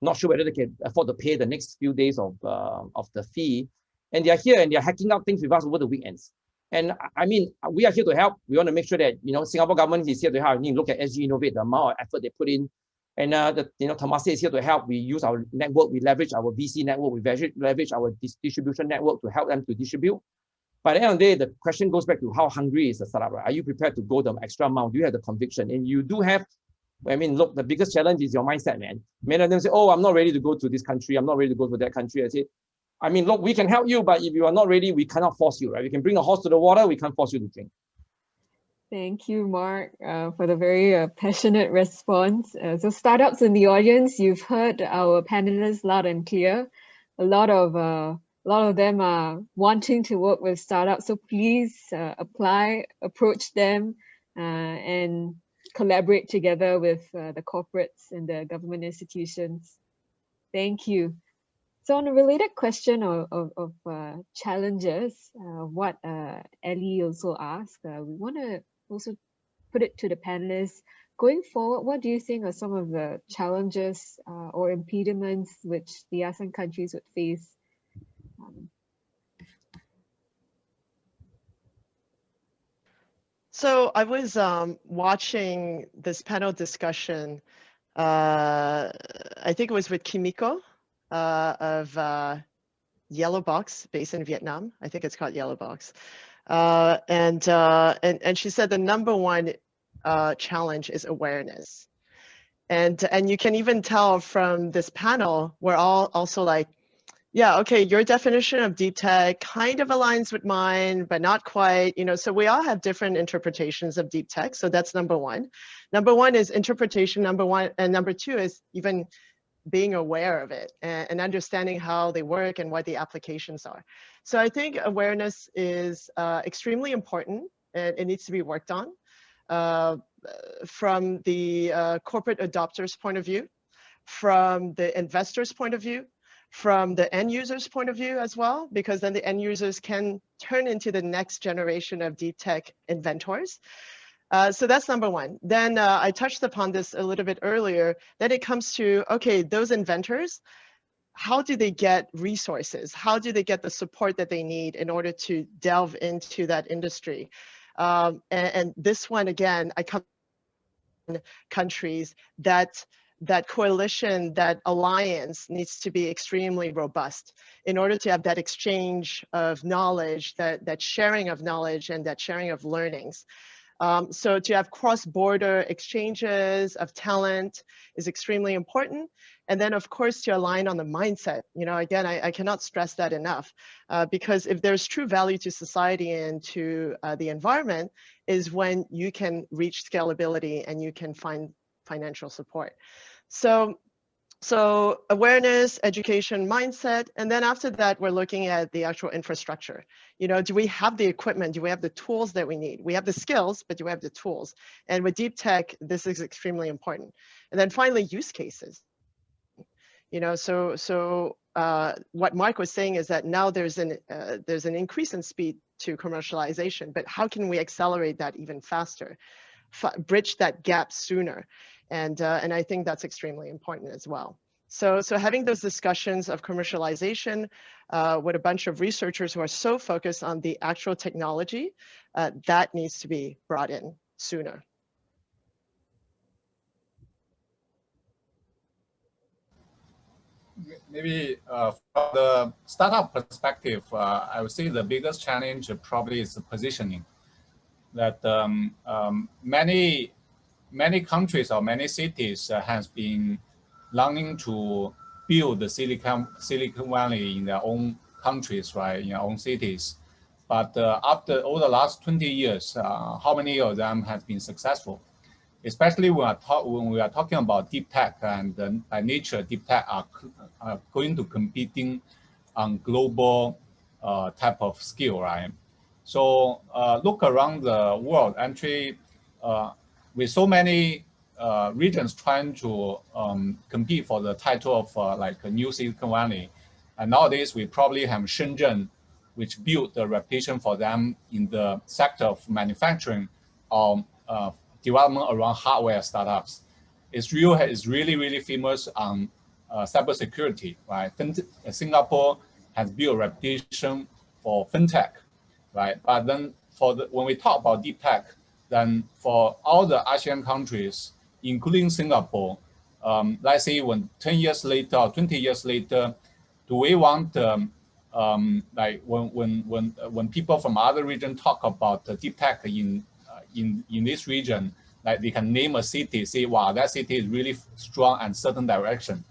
not sure whether they can afford to pay the next few days of the fee, and they are here and they are hacking out things with us over the weekends. And I mean, we are here to help. We want to make sure that, you know, Singapore government is here to help. You need to look at SGInnovate, the amount of effort they put in. And you know, Temasek is here to help. We use our network, we leverage our VC network, we leverage our distribution network to help them to distribute. But at the end of the day, the question goes back to how hungry is the startup, right? Are you prepared to go the extra mile? Do you have the conviction? And you do have, I mean, look, the biggest challenge is your mindset, man. Many of them say, oh, I'm not ready to go to this country. I'm not ready to go to that country. I say, I mean, look, we can help you, but if you are not ready, we cannot force you, right? We can bring a horse to the water, we can't force you to drink. Thank you, Mark, for the very passionate response. So startups in the audience, you've heard our panelists loud and clear. A lot of them are wanting to work with startups, so please apply, approach them, and collaborate together with the corporates and the government institutions. Thank you. So on a related question of challenges, what Ellie also asked, we want to also put it to the panelists. Going forward, what do you think are some of the challenges or impediments which the ASEAN countries would face? So I was watching this panel discussion, I think it was with Kimiko of Yellow Box, based in Vietnam. I think it's called Yellow Box. And she said the number one challenge is awareness. And you can even tell from this panel, we're all also like, yeah, okay, your definition of deep tech kind of aligns with mine, but not quite, you know, so we all have different interpretations of deep tech. So that's number one. Number one is interpretation, number one, and number two is even being aware of it and understanding how they work and what the applications are. So I think awareness is extremely important, and it needs to be worked on from the corporate adopters' point of view, from the investors' point of view, from the end users' point of view as well, because then the end users can turn into the next generation of deep tech inventors. So that's number one. Then I touched upon this a little bit earlier, that it comes to, okay, those inventors, how do they get resources? How do they get the support that they need in order to delve into that industry? And this one, again, I come from countries that coalition, that alliance needs to be extremely robust in order to have that exchange of knowledge, that sharing of knowledge and that sharing of learnings. So to have cross-border exchanges of talent is extremely important. And then of course to align on the mindset. You know, again, I cannot stress that enough because if there's true value to society and to the environment is when you can reach scalability and you can find financial support. So awareness, education, mindset, and then after that, we're looking at the actual infrastructure. You know, do we have the equipment? Do we have the tools that we need? We have the skills, but do we have the tools? And with deep tech, this is extremely important. And then finally, use cases. You know, so what Mark was saying is that now there's an increase in speed to commercialization, but how can we accelerate that even faster, bridge that gap sooner? And I think that's extremely important as well. So having those discussions of commercialization with a bunch of researchers who are so focused on the actual technology, that needs to be brought in sooner. Maybe from the startup perspective, I would say the biggest challenge probably is the positioning. That many countries or many cities has been longing to build the Silicon Valley in their own countries, right, in their own cities. But after all the last 20 years, how many of them has been successful? Especially when we are talking about deep tech, and by nature, deep tech are going to competing on global type of skill, right? So look around the world, actually, with so many regions trying to compete for the title of like a new Silicon Valley, and nowadays we probably have Shenzhen, which built the reputation for them in the sector of manufacturing or development around hardware startups. It's really famous on cybersecurity, right? Singapore has built a reputation for fintech, right? But then when we talk about deep tech, then for all the ASEAN countries, including Singapore, let's say when 10 years later or 20 years later, do we want like when people from other regions talk about the deep tech in this region, like they can name a city, say, wow, that city is really strong and certain direction.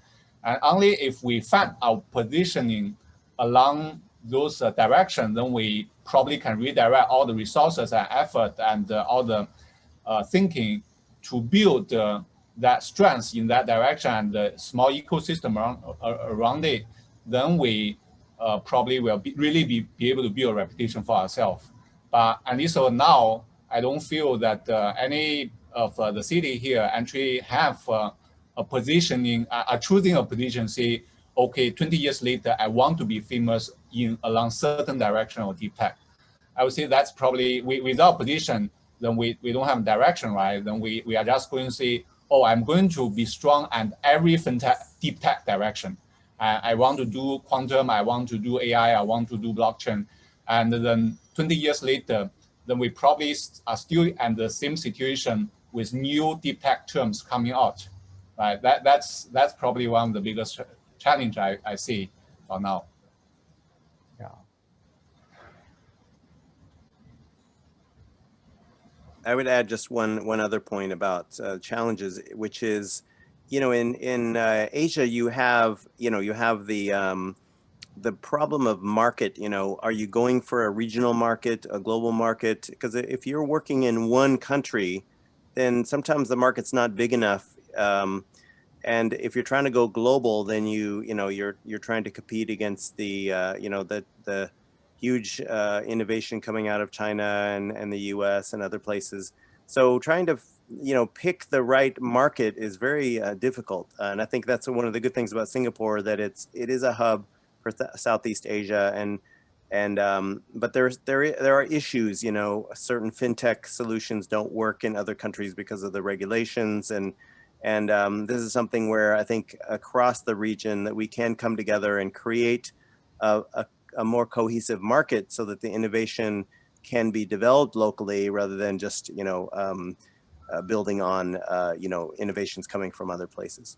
And only if we find our positioning along those directions, then we probably can redirect all the resources and effort and all the thinking to build that strength in that direction and the small ecosystem around it. Then we probably will really be able to build a reputation for ourselves. But at least now, I don't feel that any of the city here actually have a positioning, choosing a position, say, okay, 20 years later, I want to be famous in along certain direction of deep tech. I would say that's probably, without position, then we don't have direction, right? Then we are just going to say, oh, I'm going to be strong at every fintech, deep tech direction. I want to do quantum, I want to do AI, I want to do blockchain. And then 20 years later, then we probably are still in the same situation with new deep tech terms coming out, right? That's probably one of the biggest challenge I see for now. Yeah. I would add just one other point about challenges, which is you know, in Asia, you have the problem of market. You know, are you going for a regional market, a global market? Because if you're working in one country, then sometimes the market's not big enough. And if you're trying to go global, then you're trying to compete against the the huge innovation coming out of China and the US and other places. So trying to pick the right market is very difficult. And I think that's one of the good things about Singapore, that it is a hub for Southeast Asia, but there are issues. You know, certain fintech solutions don't work in other countries because of the regulations, and this is something where I think across the region that we can come together and create a more cohesive market so that the innovation can be developed locally rather than just building on innovations coming from other places.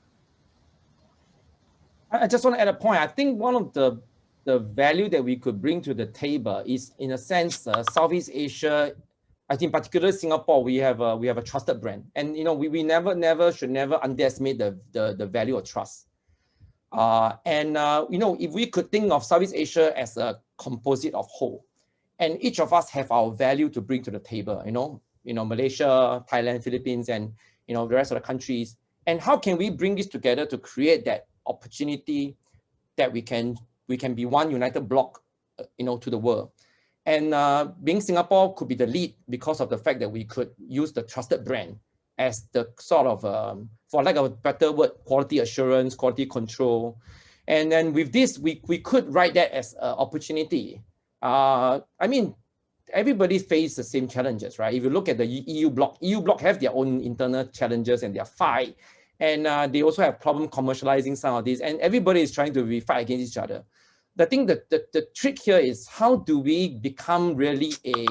I just want to add a point. I think one of the value that we could bring to the table is, in a sense, Southeast Asia. I think particularly Singapore, we have a trusted brand, and we should never underestimate the value of trust. If we could think of Southeast Asia as a composite of whole, and each of us have our value to bring to the table. Malaysia, Thailand, Philippines, and the rest of the countries. And how can we bring this together to create that opportunity that we can be one united block, to the world. And being Singapore could be the lead because of the fact that we could use the trusted brand as the sort of, for lack of a better word, quality assurance, quality control. And then with this, we could write that as an opportunity. I mean, everybody faces the same challenges, right? If you look at the EU bloc have their own internal challenges and their fight. And they also have problem commercializing some of these. And everybody is trying to fight against each other. The thing that the trick here is, how do we become really a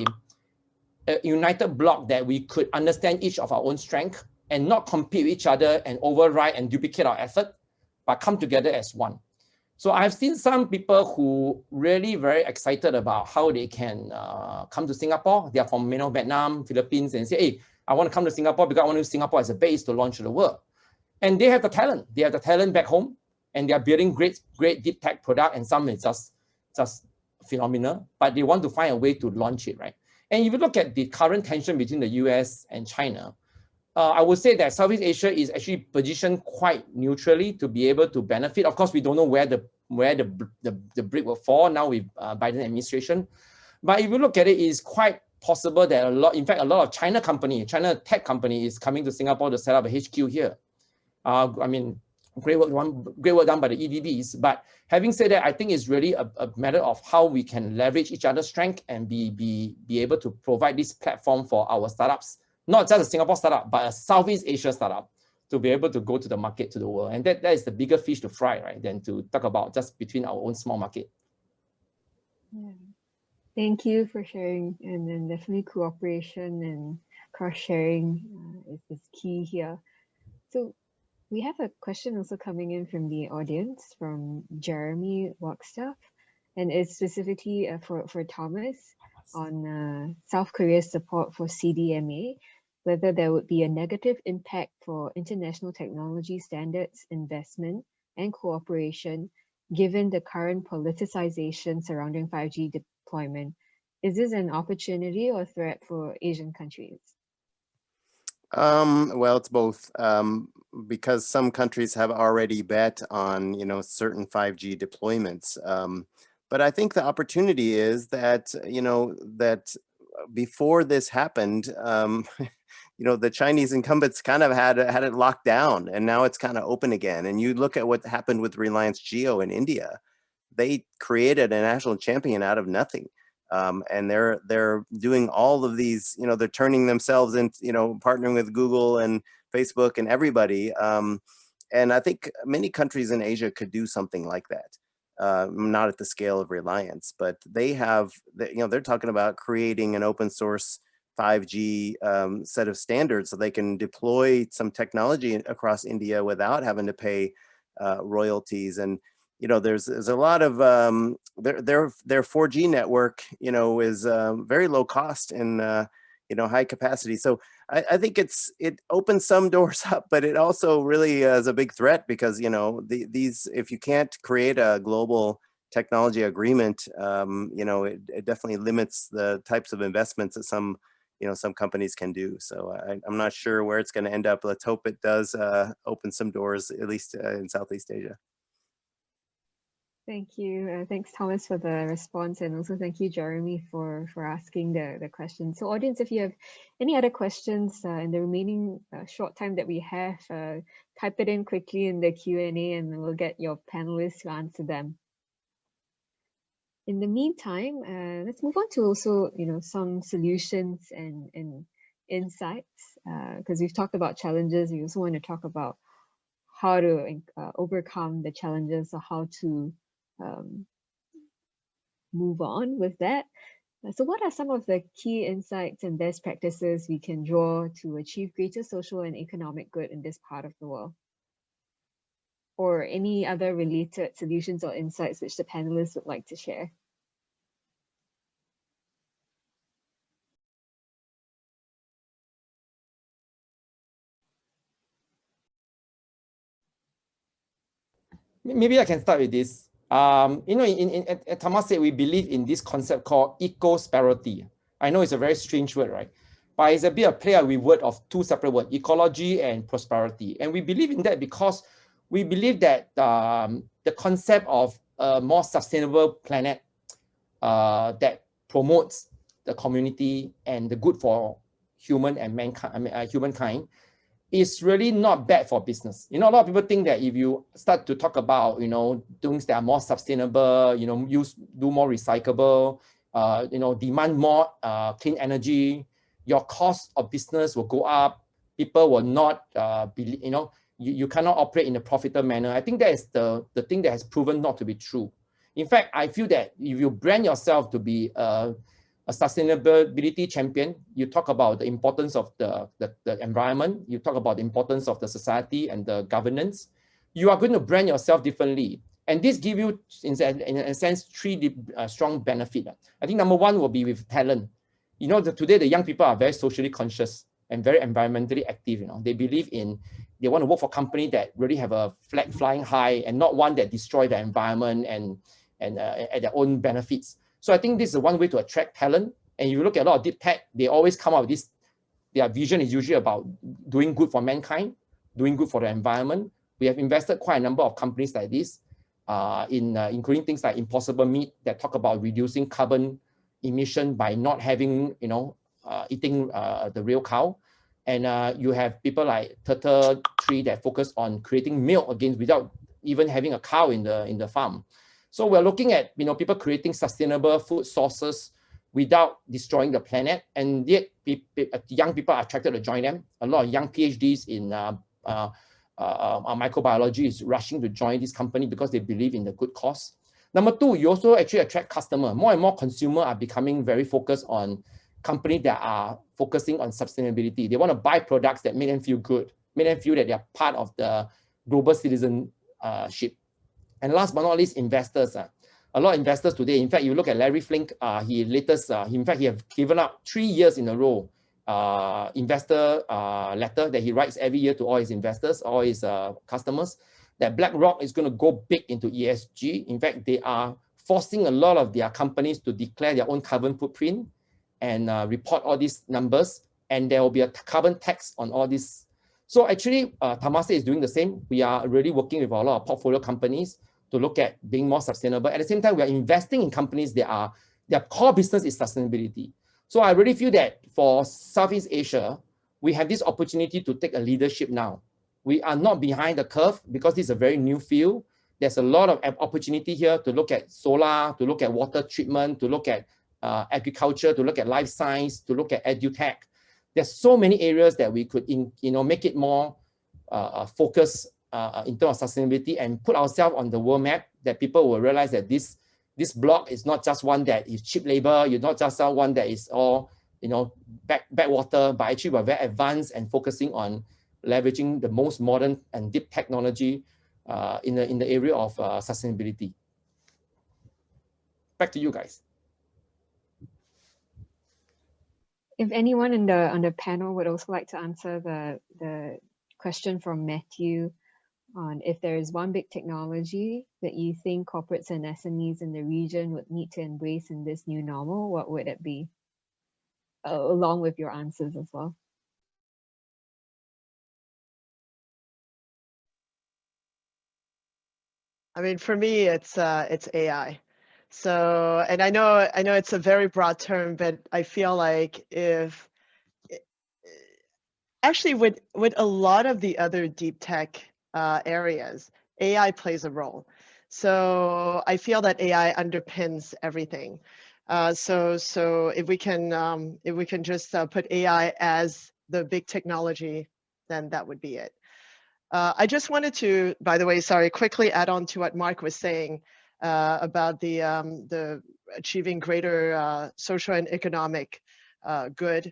united block that we could understand each of our own strength and not compete with each other and override and duplicate our effort, but come together as one. So I've seen some people who really very excited about how they can come to Singapore. They are from Vietnam, Philippines, and say, hey, I want to come to Singapore because I want to use Singapore as a base to launch to the world. And they have the talent. They have the talent back home, and they are building great deep tech product, and some is just phenomenal, but they want to find a way to launch it, right? And if you look at the current tension between the US and China, I would say that Southeast Asia is actually positioned quite neutrally to be able to benefit. Of course, we don't know where the brick will fall now with Biden administration. But if you look at it, it's quite possible that a lot of China tech company is coming to Singapore to set up a HQ here. I mean, great work done by the EDBs. But having said that, I think it's really a matter of how we can leverage each other's strength and be able to provide this platform for our startups, not just a Singapore startup, but a Southeast Asia startup, to be able to go to the market, to the world. And that is the bigger fish to fry, right, than to talk about just between our own small market. Yeah. Thank you for sharing, and then definitely cooperation and cross-sharing is key here. So we have a question also coming in from the audience from Jeremy Wagstaff, and it's specifically for Thomas on South Korea's support for CDMA, whether there would be a negative impact for international technology standards, investment, and cooperation, given the current politicization surrounding 5G deployment. Is this an opportunity or threat for Asian countries? Well, it's both, because some countries have already bet on, certain 5G deployments. But I think the opportunity is that, that before this happened, the Chinese incumbents kind of had it locked down, and now it's kind of open again. And you look at what happened with Reliance Jio in India. They created a national champion out of nothing. And they're doing all of these, they're turning themselves into, partnering with Google and Facebook and everybody. And I think many countries in Asia could do something like that. Not at the scale of Reliance, but they have, they're talking about creating an open source 5G set of standards so they can deploy some technology across India without having to pay royalties. And there's a lot of their 4G network, is very low cost, and high capacity. So I think it opens some doors up, but it also really is a big threat because, these, if you can't create a global technology agreement, it definitely limits the types of investments that some companies can do. So I'm not sure where it's going to end up. Let's hope it does open some doors, at least in Southeast Asia. Thank you. Thanks, Thomas, for the response, and also thank you, Jeremy, for asking the question. So, audience, if you have any other questions in the remaining short time that we have, type it in quickly in the Q&A, and we'll get your panelists to answer them. In the meantime, let's move on to also, some solutions and insights, because we've talked about challenges. We also want to talk about how to overcome the challenges, or how to move on with that. So what are some of the key insights and best practices we can draw to achieve greater social and economic good in this part of the world? Or any other related solutions or insights which the panelists would like to share? Maybe I can start with this. At Temasek, we believe in this concept called eco-prosperity. I know it's a very strange word, right? But it's a bit of play with word of two separate words, ecology and prosperity. And we believe in that because we believe that the concept of a more sustainable planet that promotes the community and the good for human and mankind, humankind, is really not bad for business. A lot of people think that if you start to talk about, things that are more sustainable, do more recyclable, demand more clean energy, your cost of business will go up. People will not, you cannot operate in a profitable manner. I think that is the thing that has proven not to be true. In fact, I feel that if you brand yourself to be a sustainability champion, you talk about the importance of the environment, you talk about the importance of the society and the governance, you are going to brand yourself differently. And this gives you, in a sense, three strong benefits. I think number one will be with talent. Today the young people are very socially conscious and very environmentally active. They believe they want to work for a company that really have a flag flying high and not one that destroy the environment and at their own benefits. So I think this is one way to attract talent. And if you look at a lot of deep tech, they always come up with this. Their vision is usually about doing good for mankind, doing good for the environment. We have invested quite a number of companies like this, including things like Impossible Meat that talk about reducing carbon emission by not having, eating the real cow. And you have people like Turtle Tree that focus on creating milk again without even having a cow in the farm. So we're looking at people creating sustainable food sources without destroying the planet, and yet young people are attracted to join them. A lot of young PhDs in microbiology is rushing to join this company because they believe in the good cause. Number two, you also actually attract customers. More and more consumers are becoming very focused on companies that are focusing on sustainability. They want to buy products that make them feel good, make them feel that they are part of the global citizenship. And last but not least, investors. A lot of investors today, in fact, you look at Larry Flink, he has given up 3 years in a row investor letter that he writes every year to all his investors, all his customers, that BlackRock is going to go big into ESG. In fact, they are forcing a lot of their companies to declare their own carbon footprint and report all these numbers, and there will be a carbon tax on all this. So actually, Temasek is doing the same. We are really working with a lot of portfolio companies to look at being more sustainable. At the same time, we are investing in companies that their core business is sustainability. So I really feel that for Southeast Asia, we have this opportunity to take a leadership now. We are not behind the curve because this is a very new field. There's a lot of opportunity here to look at solar, to look at water treatment, to look at agriculture, to look at life science, to look at edutech. There's so many areas that we could make it more focused in terms of sustainability and put ourselves on the world map, that people will realize that this block is not just one that is cheap labor, you're not just one that is all backwater, but actually we're very advanced and focusing on leveraging the most modern and deep technology in the area of sustainability. Back to you guys. If anyone on the panel would also like to answer the question from Matthew on if there is one big technology that you think corporates and SMEs in the region would need to embrace in this new normal, what would it be? Along with your answers as well. I mean, for me, it's AI. So, and I know it's a very broad term, but I feel like if actually with a lot of the other deep tech areas, AI plays a role. So I feel that AI underpins everything. So if we can just put AI as the big technology, then that would be it. I just wanted to, by the way, sorry, quickly add on to what Mark was saying about the achieving greater social and economic good.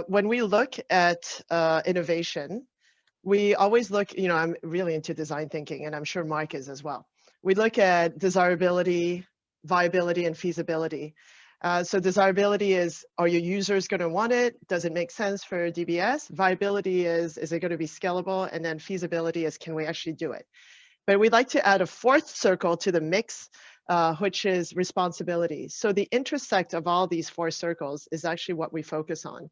When we look at innovation, we always look, you know, I'm really into design thinking, and I'm sure Mark is as well. We look at desirability, viability, and feasibility. So desirability is, are your users going to want it? Does it make sense for DBS? Viability is it going to be scalable? And then feasibility is, can we actually do it? But we'd like to add a fourth circle to the mix, which is responsibility. So the intersect of all these four circles is actually what we focus on.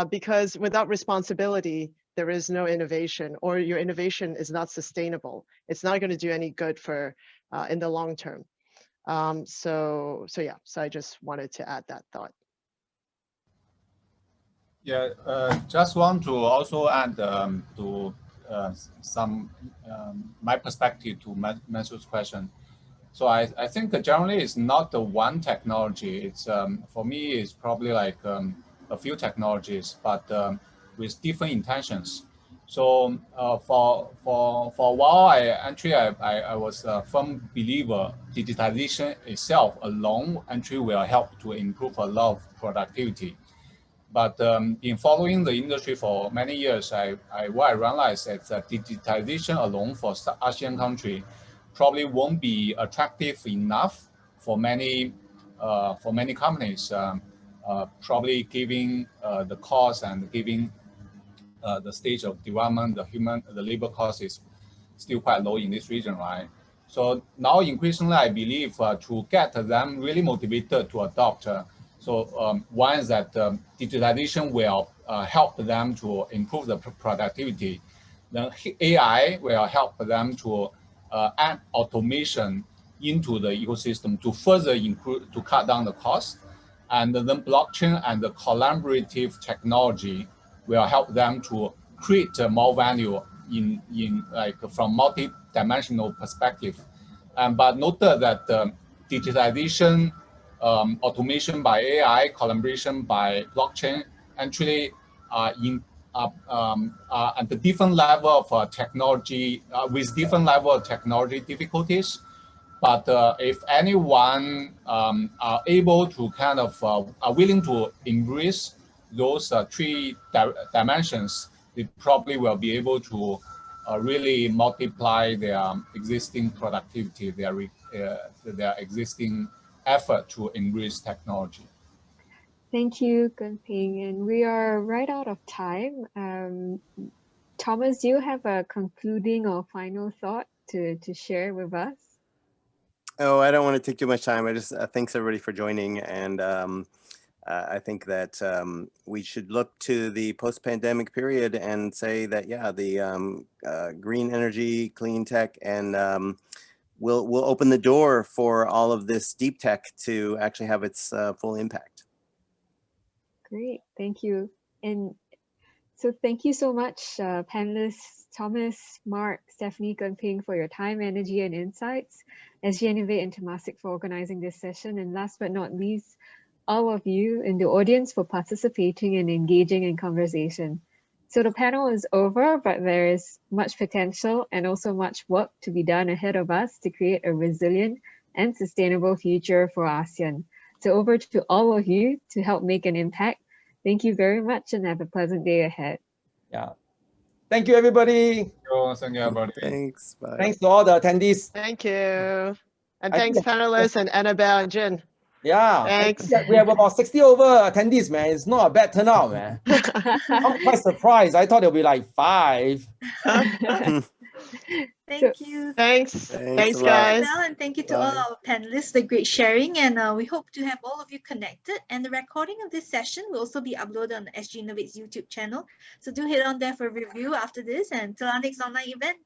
Because without responsibility, there is no innovation, or your innovation is not sustainable. It's not going to do any good for in the long term. So I just wanted to add that thought. Yeah, just want to also add to some my perspective to Matthew's question. So I think generally it's not the one technology. It's for me it's probably like a few technologies, but with different intentions. So for a while, I was a firm believer digitization itself alone actually will help to improve a lot of productivity. But in following the industry for many years, what I realized is that digitization alone for ASEAN country probably won't be attractive enough for many companies. Probably giving the cost and giving the stage of development, the labor cost is still quite low in this region, right? So now increasingly, I believe to get them really motivated to adopt. One is that digitalization will help them to improve the productivity. Then AI will help them to add automation into the ecosystem to further improve, to cut down the cost. And then blockchain and the collaborative technology will help them to create more value in like from multi-dimensional perspective. But note that digitalization, automation by AI, collaboration by blockchain, actually at the different level of technology, with different level of technology difficulties. But if anyone are able to kind of are willing to embrace those three dimensions, they probably will be able to really multiply their existing productivity, their existing effort to embrace technology. Thank you, Gunping. And we are right out of time. Thomas, do you have a concluding or final thought to share with us? Oh, I don't want to take too much time. I just thanks everybody for joining. And I think that we should look to the post-pandemic period and say that, yeah, the green energy, clean tech, and will open the door for all of this deep tech to actually have its full impact. Great, thank you. And so thank you so much, panelists Thomas, Mark, Stephanie, Gunping, for your time, energy, and insights. SGInnovate and Temasek for organizing this session. And last but not least, all of you in the audience for participating and engaging in conversation. So the panel is over, but there is much potential and also much work to be done ahead of us to create a resilient and sustainable future for ASEAN. So over to all of you to help make an impact. Thank you very much and have a pleasant day ahead. Yeah. Thank you, everybody. Thank you, everybody. Thanks. Bye. Thanks to all the attendees. Thank you. And thanks, panelists, and Annabelle and Jin. Yeah, Thanks. we have about 60 over attendees, man. It's not a bad turnout, man. I'm quite surprised. I thought it'll be like 5. Thank you. Thanks. Thanks Thanks, a lot. guys. Well, and thank you to all Bye. our panelists, the great sharing, and we hope to have all of you connected. And the recording of this session will also be uploaded on the SGInnovate's YouTube channel. So do head on there for a review after this, and till our next online event.